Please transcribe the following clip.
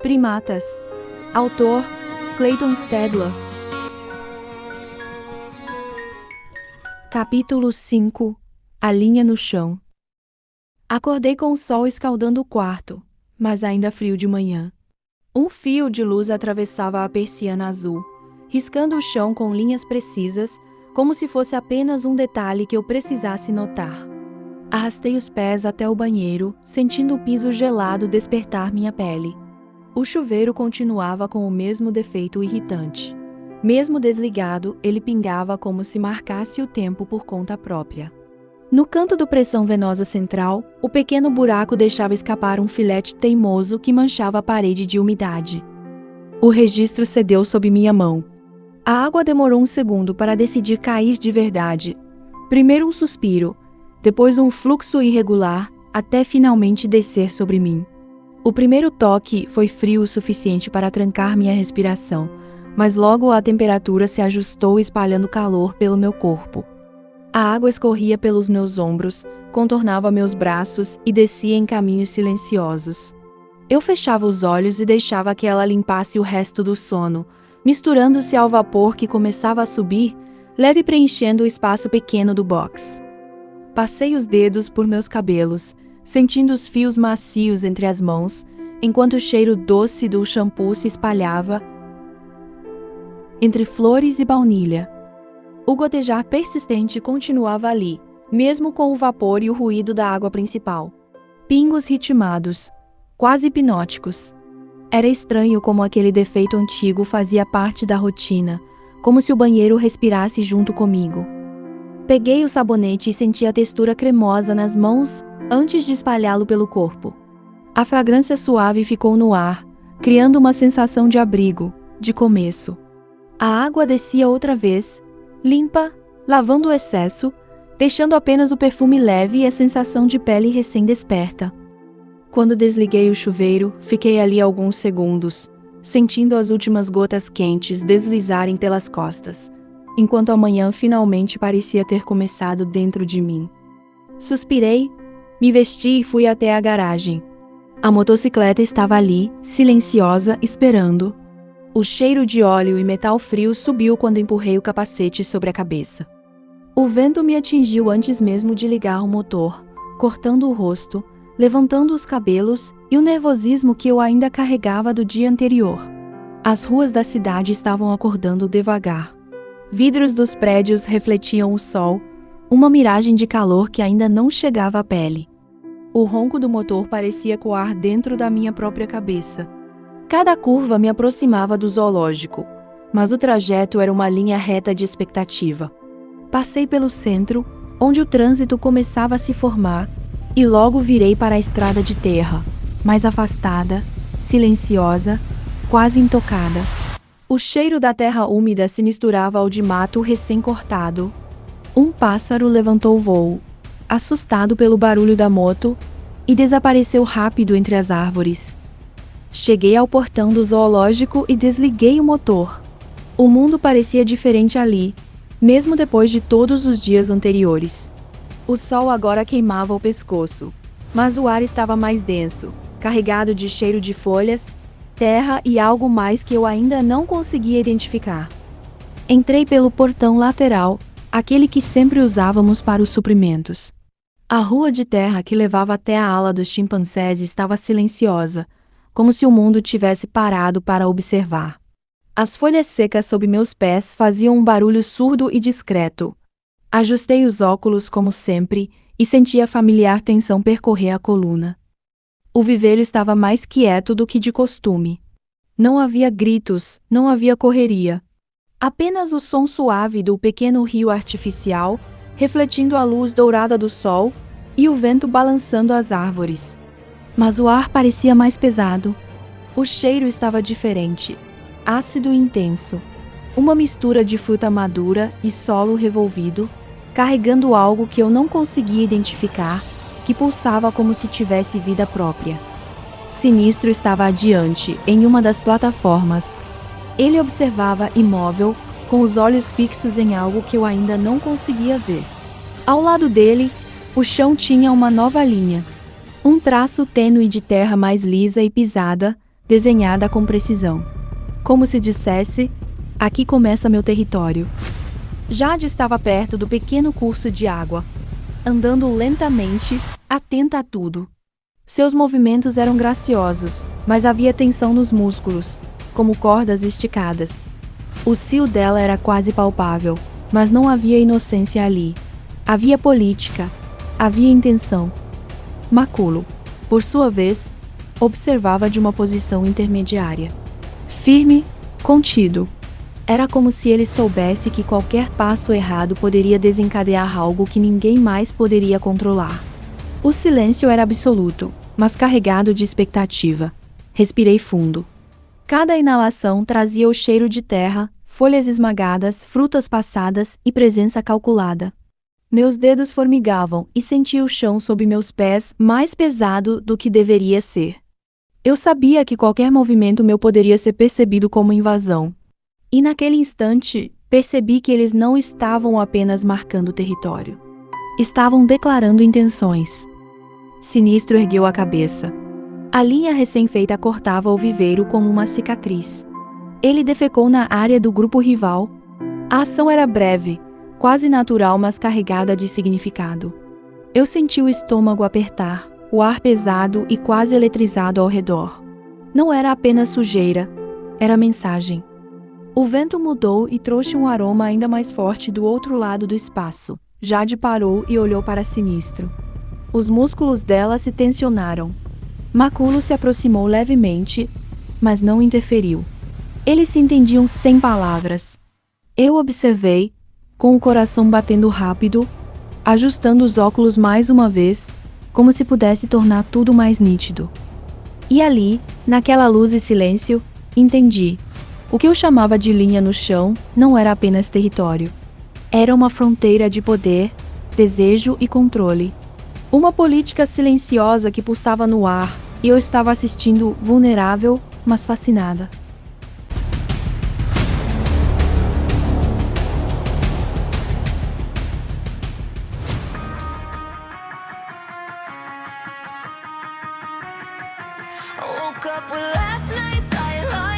Primatas. Autor: Clayton Stedler. Capítulo 5. A linha no chão. Acordei com o sol escaldando o quarto, mas ainda frio de manhã. Um fio de luz atravessava a persiana azul, riscando o chão com linhas precisas, como se fosse apenas um detalhe que eu precisasse notar. Arrastei os pés até o banheiro, sentindo o piso gelado despertar minha pele. O chuveiro continuava com o mesmo defeito irritante. Mesmo desligado, ele pingava como se marcasse o tempo por conta própria. No canto do pressão venosa central, o pequeno buraco deixava escapar um filete teimoso que manchava a parede de umidade. O registro cedeu sob minha mão. A água demorou um segundo para decidir cair de verdade. Primeiro um suspiro, depois um fluxo irregular, até finalmente descer sobre mim. O primeiro toque foi frio o suficiente para trancar minha respiração, mas logo a temperatura se ajustou espalhando calor pelo meu corpo. A água escorria pelos meus ombros, contornava meus braços e descia em caminhos silenciosos. Eu fechava os olhos e deixava que ela limpasse o resto do sono, misturando-se ao vapor que começava a subir, leve preenchendo o espaço pequeno do box. Passei os dedos por meus cabelos, sentindo os fios macios entre as mãos, enquanto o cheiro doce do shampoo se espalhava entre flores e baunilha. O gotejar persistente continuava ali, mesmo com o vapor e o ruído da água principal. Pingos ritmados, quase hipnóticos. Era estranho como aquele defeito antigo fazia parte da rotina, como se o banheiro respirasse junto comigo. Peguei o sabonete e senti a textura cremosa nas mãos antes de espalhá-lo pelo corpo. A fragrância suave ficou no ar, criando uma sensação de abrigo, de começo. A água descia outra vez, limpa, lavando o excesso, deixando apenas o perfume leve e a sensação de pele recém-desperta. Quando desliguei o chuveiro, fiquei ali alguns segundos, sentindo as últimas gotas quentes deslizarem pelas costas, enquanto a manhã finalmente parecia ter começado dentro de mim. Suspirei, me vesti e fui até a garagem. A motocicleta estava ali, silenciosa, esperando. O cheiro de óleo e metal frio subiu quando empurrei o capacete sobre a cabeça. O vento me atingiu antes mesmo de ligar o motor, cortando o rosto, levantando os cabelos e o nervosismo que eu ainda carregava do dia anterior. As ruas da cidade estavam acordando devagar. Vidros dos prédios refletiam o sol, uma miragem de calor que ainda não chegava à pele. O ronco do motor parecia coar dentro da minha própria cabeça. Cada curva me aproximava do zoológico, mas o trajeto era uma linha reta de expectativa. Passei pelo centro, onde o trânsito começava a se formar, e logo virei para a estrada de terra, mais afastada, silenciosa, quase intocada. O cheiro da terra úmida se misturava ao de mato recém-cortado. Um pássaro levantou voo, assustado pelo barulho da moto, e desapareceu rápido entre as árvores. Cheguei ao portão do zoológico e desliguei o motor. O mundo parecia diferente ali, mesmo depois de todos os dias anteriores. O sol agora queimava o pescoço, mas o ar estava mais denso, carregado de cheiro de folhas, terra e algo mais que eu ainda não conseguia identificar. Entrei pelo portão lateral, aquele que sempre usávamos para os suprimentos. A rua de terra que levava até a ala dos chimpanzés estava silenciosa, como se o mundo tivesse parado para observar. As folhas secas sob meus pés faziam um barulho surdo e discreto. Ajustei os óculos como sempre e senti a familiar tensão percorrer a coluna. O viveiro estava mais quieto do que de costume. Não havia gritos, não havia correria. Apenas o som suave do pequeno rio artificial, refletindo a luz dourada do sol, e o vento balançando as árvores. Mas o ar parecia mais pesado. O cheiro estava diferente, ácido e intenso. Uma mistura de fruta madura e solo revolvido, carregando algo que eu não conseguia identificar, que pulsava como se tivesse vida própria. Sinistro estava adiante, em uma das plataformas. Ele observava imóvel, com os olhos fixos em algo que eu ainda não conseguia ver. Ao lado dele, o chão tinha uma nova linha. Um traço tênue de terra mais lisa e pisada, desenhada com precisão. Como se dissesse: aqui começa meu território. Jade estava perto do pequeno curso de água, andando lentamente, atenta a tudo. Seus movimentos eram graciosos, mas havia tensão nos músculos, como cordas esticadas. O cio dela era quase palpável, mas não havia inocência ali. Havia política, havia intenção. Maculo, por sua vez, observava de uma posição intermediária. Firme, contido. Era como se ele soubesse que qualquer passo errado poderia desencadear algo que ninguém mais poderia controlar. O silêncio era absoluto, mas carregado de expectativa. Respirei fundo. Cada inalação trazia o cheiro de terra, folhas esmagadas, frutas passadas e presença calculada. Meus dedos formigavam e senti o chão sob meus pés mais pesado do que deveria ser. Eu sabia que qualquer movimento meu poderia ser percebido como invasão. E naquele instante, percebi que eles não estavam apenas marcando território. Estavam declarando intenções. Sinistro ergueu a cabeça. A linha recém-feita cortava o viveiro como uma cicatriz. Ele defecou na área do grupo rival. A ação era breve, quase natural, mas carregada de significado. Eu senti o estômago apertar, o ar pesado e quase eletrizado ao redor. Não era apenas sujeira, era mensagem. O vento mudou e trouxe um aroma ainda mais forte do outro lado do espaço. Jade parou e olhou para Sinistro. Os músculos dela se tensionaram. Maculo se aproximou levemente, mas não interferiu. Eles se entendiam sem palavras. Eu observei, com o coração batendo rápido, ajustando os óculos mais uma vez, como se pudesse tornar tudo mais nítido. E ali, naquela luz e silêncio, entendi. O que eu chamava de linha no chão não era apenas território. Era uma fronteira de poder, desejo e controle. Uma política silenciosa que pulsava no ar, e eu estava assistindo vulnerável, mas fascinada. I woke up with last night's highlights.